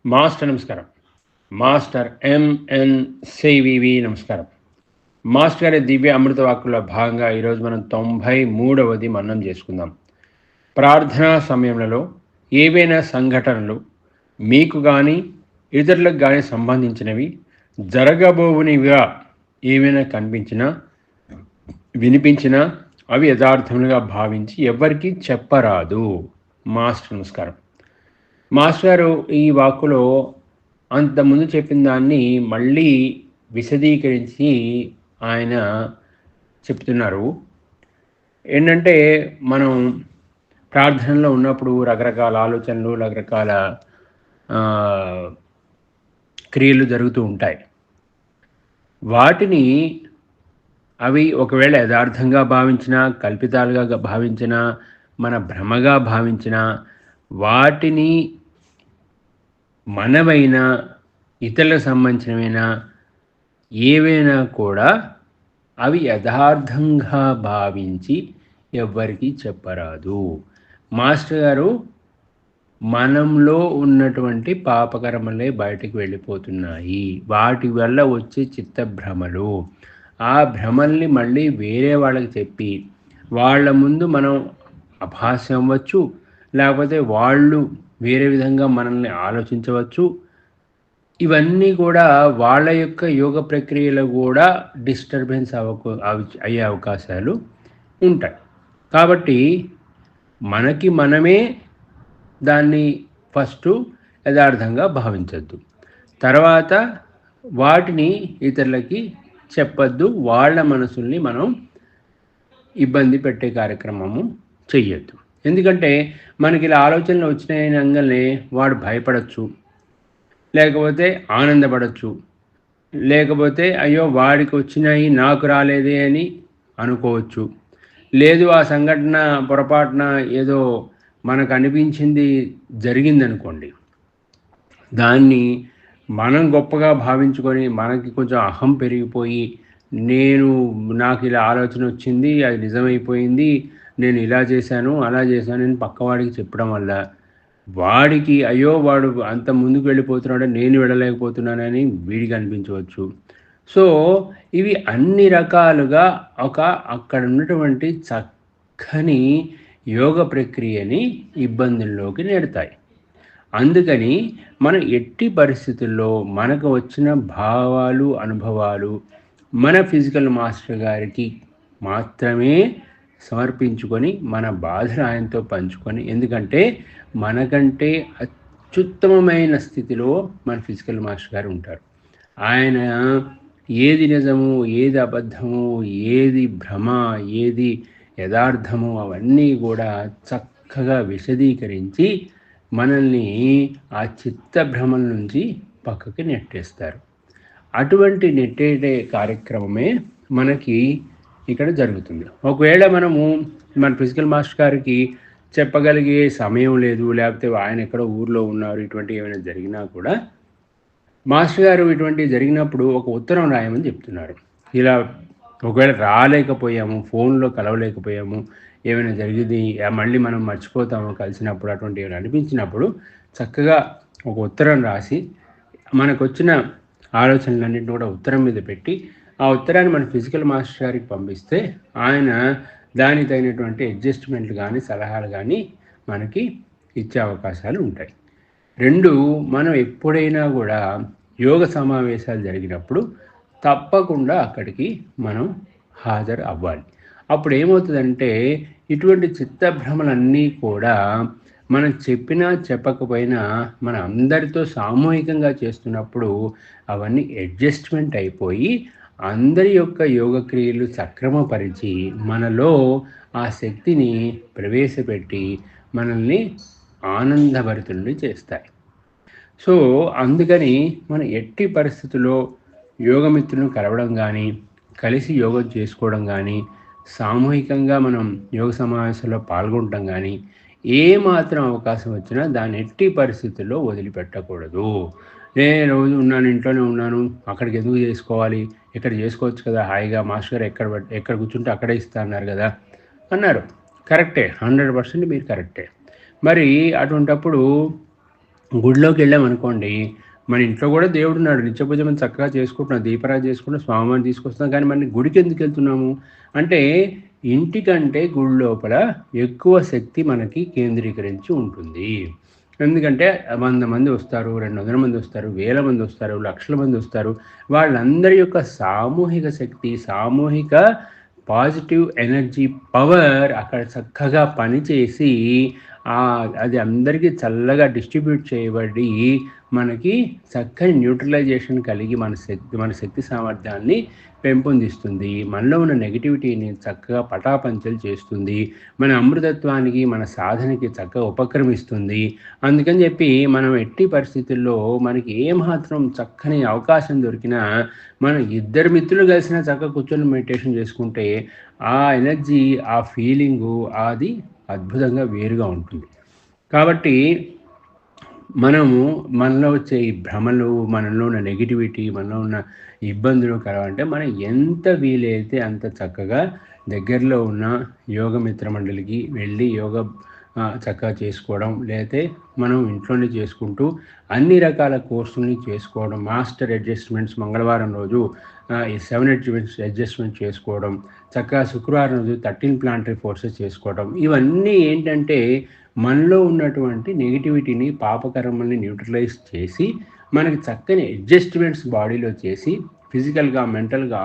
Master నమస్కారం. Master MN CVV నమస్కారం. Master గారి దివ్య అమృత వాక్కుల భాగంగా ఈరోజు మనం 93వది మననం చేసుకుందాం. ప్రార్థనా సమయంలో ఏవైనా సంఘటనలు మీకు కానీ ఇతరులకు కానీ సంబంధించినవి జరగబోవునివిగా ఏమైనా కనిపించినా వినిపించినా అవి యథార్థములుగా భావించి ఎవ్వరికీ చెప్పరాదు. మాస్టర్ నమస్కారం. మాస్టర్ గారు ఈ వాక్కులో అంతకుముందు చెప్పిన దాన్ని మళ్ళీ విశదీకరించి ఆయన చెప్తున్నారు. ఏంటంటే మనం ప్రార్థనలో ఉన్నప్పుడు రకరకాల ఆలోచనలు, రకరకాల క్రియలు జరుగుతూ ఉంటాయి. వాటిని అవి ఒకవేళ యథార్థంగా భావించినా, కల్పితాలుగా భావించినా, మన భ్రమగా భావించినా, వాటిని మనవైనా ఇతరులకు సంబంధించినవైనా ఏవైనా కూడా అవి యథార్థంగా భావించి ఎవ్వరికీ చెప్పరాదు. మాస్టర్ గారు మనంలో ఉన్నటువంటి పాపకర్మలే బయటికి వెళ్ళిపోతున్నాయి. వాటి వల్ల వచ్చే చిత్తభ్రమలు, ఆ భ్రమల్ని మళ్ళీ వేరే వాళ్ళకి చెప్పి వాళ్ళ ముందు మనం అపహాస్యం అవ్వచ్చు, లేకపోతే వాళ్ళు వేరే విధంగా మనల్ని ఆలోచించవచ్చు. ఇవన్నీ కూడా వాళ్ళ యొక్క యోగ ప్రక్రియలో కూడా డిస్టర్బెన్స్ అయ్యే అవకాశాలు ఉంటాయి. కాబట్టి మనకి మనమే దాన్ని ఫస్ట్ యథార్థంగా భావించద్దు, తర్వాత వాటిని ఇతరులకి చెప్పద్దు, వాళ్ళ మనసుల్ని మనం ఇబ్బంది పెట్టే కార్యక్రమము చెయ్యొద్దు. ఎందుకంటే మనకి ఇలా ఆలోచనలు వచ్చినాయనగానే వాడు భయపడచ్చు, లేకపోతే ఆనందపడచ్చు, లేకపోతే అయ్యో వాడికి వచ్చినాయి నాకు రాలేదే అని అనుకోవచ్చు. లేదు ఆ సంఘటన పొరపాటున ఏదో మనకు అనిపించింది జరిగిందనుకోండి, దాన్ని మనం గొప్పగా భావించుకొని మనకి కొంచెం అహం పెరిగిపోయి నాకు ఇలా ఆలోచన వచ్చింది, అది నిజమైపోయింది, నేను ఇలా చేశాను అలా చేశాను నేను పక్కవాడికి చెప్పడం వల్ల వాడికి అయ్యో వాడు అంత ముందుకు వెళ్ళిపోతున్నాడు, నేను వెళ్ళలేకపోతున్నానని వీడికి అనిపించవచ్చు. సో ఇవి అన్ని రకాలుగా అక్కడ ఉన్నటువంటి చక్కని యోగ ప్రక్రియని ఇబ్బందుల్లోకి నెడతాయి. అందుకని మనం ఎట్టి పరిస్థితుల్లో మనకు వచ్చిన భావాలు, అనుభవాలు మన ఫిజికల్ మాస్టర్ గారికి మాత్రమే సమర్పించుకొని మన బాధను ఆయనతో పంచుకొని, ఎందుకంటే మనకంటే అత్యుత్తమమైన స్థితిలో మన ఫిజికల్ మాస్టర్ గారు ఉంటారు. ఆయన ఏది నిజము, ఏది అబద్ధము, ఏది భ్రమ, ఏది యథార్థము అవన్నీ కూడా చక్కగా విశదీకరించి మనల్ని ఆ చిత్త భ్రమల నుంచి పక్కకి నెట్టేస్తారు. అటువంటి నెట్టేటే కార్యక్రమమే మనకి ఇక్కడ జరుగుతుంది. ఒకవేళ మనము మన ఫిజికల్ మాస్టర్ గారికి చెప్పగలిగే సమయం లేదు, లేకపోతే ఆయన ఎక్కడో ఊర్లో ఉన్నారు, ఇటువంటి ఏమైనా జరిగినా కూడా మాస్టర్ గారు ఇటువంటివి జరిగినప్పుడు ఒక ఉత్తరం రాయమని చెప్తున్నారు. ఇలా ఒకవేళ రాలేకపోయాము, ఫోన్లో కలవలేకపోయాము, ఏమైనా జరిగింది మళ్ళీ మనం మర్చిపోతాము కలిసినప్పుడు, అటువంటి ఏమైనా అనిపించినప్పుడు చక్కగా ఒక ఉత్తరం రాసి మనకు వచ్చిన ఆలోచనలన్నింటినీ కూడా ఉత్తరం మీద పెట్టి ఆ ఉత్తరాన్ని మన ఫిజికల్ మాస్టర్ గారికి పంపిస్తే ఆయన దానికి తగినటువంటి అడ్జస్ట్మెంట్లు కానీ సలహాలు కానీ మనకి ఇచ్చే అవకాశాలు ఉంటాయి. రెండు, మనం ఎప్పుడైనా కూడా యోగ సమావేశాలు జరిగినప్పుడు తప్పకుండా అక్కడికి మనం హాజరు అవ్వాలి. అప్పుడు ఏమవుతుందంటే ఇటువంటి చిత్తభ్రమలన్నీ కూడా మనం చెప్పినా చెప్పకపోయినా మన అందరితో సామూహికంగా చేస్తున్నప్పుడు అవన్నీ అడ్జస్ట్మెంట్ అయిపోయి అందరి యొక్క యోగక్రియలు సక్రమపరిచి మనలో ఆ శక్తిని ప్రవేశపెట్టి మనల్ని ఆనందభరితుల్ని చేస్తాయి. సో అందుకని మనం ఎట్టి పరిస్థితుల్లో యోగమిత్రులను కలవడం కానీ, కలిసి యోగం చేసుకోవడం కానీ, సామూహికంగా మనం యోగ సమావేశంలో పాల్గొనడం కానీ ఏమాత్రం అవకాశం వచ్చినా దాన్ని ఎట్టి పరిస్థితుల్లో వదిలిపెట్టకూడదు. నేను రోజు ఉన్నాను, ఇంట్లోనే ఉన్నాను, అక్కడికి ఎందుకు చేసుకోవాలి, ఇక్కడ చేసుకోవచ్చు కదా హాయిగా, మాస్టర్ గారు ఎక్కడ కూర్చుంటే అక్కడే ఇస్తా అన్నారు కదా అన్నారు. కరెక్టే, 100% మీరు కరెక్టే. మరి అటువంటప్పుడు గుడిలోకి వెళ్ళామనుకోండి, మన ఇంట్లో కూడా దేవుడు ఉన్నాడు. నిత్య పూజ మనం చక్కగా చేసుకుంటున్నాం, దీపారాధన చేసుకుంటున్నాం, స్వామివారిని తీసుకొస్తున్నాం. కానీ మన గుడికి ఎందుకు వెళ్తున్నాము అంటే, ఇంటికంటే గుడి లోపల ఎక్కువ శక్తి మనకి కేంద్రీకరించి ఉంటుంది. ఎందుకంటే 100 మంది వస్తారు, 200 మంది వస్తారు, వేల మంది వస్తారు, లక్షల మంది వస్తారు. వాళ్ళందరి యొక్క సామూహిక శక్తి, సామూహిక పాజిటివ్ ఎనర్జీ పవర్ అక్కడ చక్కగా పనిచేసి అది అందరికీ చల్లగా డిస్ట్రిబ్యూట్ చేయబడి మనకి చక్కని న్యూట్రలైజేషన్ కలిగి మన శక్తి సామర్థ్యాన్ని పెంపొందిస్తుంది. మనలో ఉన్న నెగిటివిటీని చక్కగా పటాపంచలు చేస్తుంది. మన అమృతత్వానికి, మన సాధనకి చక్కగా ఉపక్రమిస్తుంది. అందుకని చెప్పి మనం ఎట్టి పరిస్థితుల్లో మనకి ఏమాత్రం చక్కని అవకాశం దొరికినా మనం ఇద్దరు మిత్రులు కలిసిన చక్కగా కూర్చొని మెడిటేషన్ చేసుకుంటే ఆ ఎనర్జీ, ఆ ఫీలింగు అది అద్భుతంగా వేరుగా ఉంటుంది. కాబట్టి మనలో వచ్చే ఈ భ్రమలు, మనలో ఉన్న నెగిటివిటీ, మనలో ఉన్న ఇబ్బందులు కలవంటే మనం ఎంత వీలైతే అంత చక్కగా దగ్గరలో ఉన్న యోగ మిత్ర మండలికి వెళ్ళి చక్కగా చేసుకోవడం, లేకపోతే మనం ఇంట్లోనే చేసుకుంటూ అన్ని రకాల కోర్సుల్ని చేసుకోవడం, మాస్టర్ అడ్జస్ట్మెంట్స్ మంగళవారం రోజు ఈ 7 అడ్జస్ట్మెంట్ చేసుకోవడం, చక్కగా శుక్రవారం రోజు 13 ప్లానటరీ ఫోర్సెస్ చేసుకోవడం, ఇవన్నీ ఏంటంటే మనలో ఉన్నటువంటి నెగిటివిటీని, పాపకర్మల్ని న్యూట్రలైజ్ చేసి మనకి చక్కని అడ్జస్ట్మెంట్స్ బాడీలో చేసి ఫిజికల్గా, మెంటల్గా,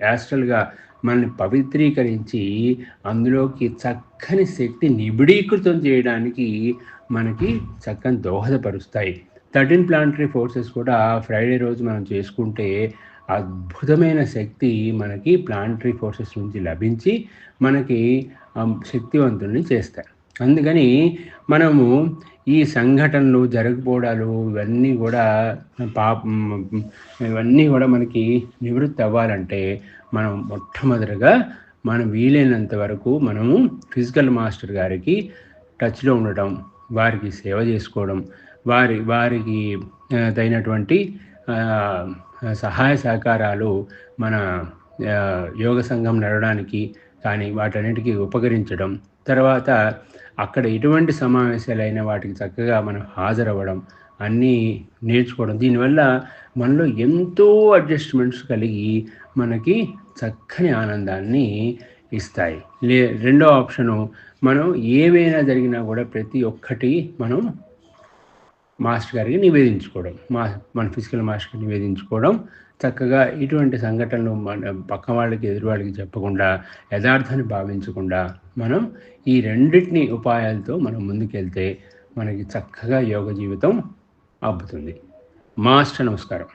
యాస్ట్రల్గా మనల్ని పవిత్రీకరించి అందులోకి చక్కని శక్తి నిబిడీకృతం చేయడానికి మనకి చక్కని దోహదపరుస్తాయి. 13 ప్లానటరీ ఫోర్సెస్ కూడా ఫ్రైడే రోజు మనం చేసుకుంటే అద్భుతమైన శక్తి మనకి ప్లానటరీ ఫోర్సెస్ నుంచి లభించి మనకి శక్తివంతుల్ని చేస్తాయి. అందుకని మనము ఈ సంఘటనలు, జరగకపోవడాలు ఇవన్నీ కూడా మనకి నివృత్తి అవ్వాలంటే మనం మొట్టమొదటిగా మనం వీలైనంత వరకు మనము ఫిజికల్ మాస్టర్ గారికి టచ్లో ఉండటం, వారికి సేవ చేసుకోవడం, వారికి తగినటువంటి సహాయ సహకారాలు మన యోగ సంఘం నడవడానికి కానీ వాటన్నిటికీ ఉపకరించడం, తర్వాత అక్కడ ఎటువంటి సమావేశాలైనా వాటికి చక్కగా మనం హాజరవ్వడం, అన్నీ నేర్చుకోవడం. దీనివల్ల మనలో ఎంతో అడ్జస్ట్మెంట్స్ కలిగి మనకి చక్కని ఆనందాన్ని ఇస్తాయి. రెండో ఆప్షను, మనం ఏవైనా జరిగినా కూడా ప్రతి ఒక్కటి మనం మాస్టర్ గారికి నివేదించుకోవడం, మన ఫిజికల్ మాస్టర్కి నివేదించుకోవడం, చక్కగా ఇటువంటి సంఘటనలు మన పక్క వాళ్ళకి, ఎదురు వాళ్ళకి చెప్పకుండా, యథార్థాన్ని భావించకుండా మనం ఈ రెండింటిని ఉపాయాలతో మనం ముందుకెళ్తే మనకి చక్కగా యోగ జీవితం అబ్బుతుంది. మాస్టర్ నమస్కారం.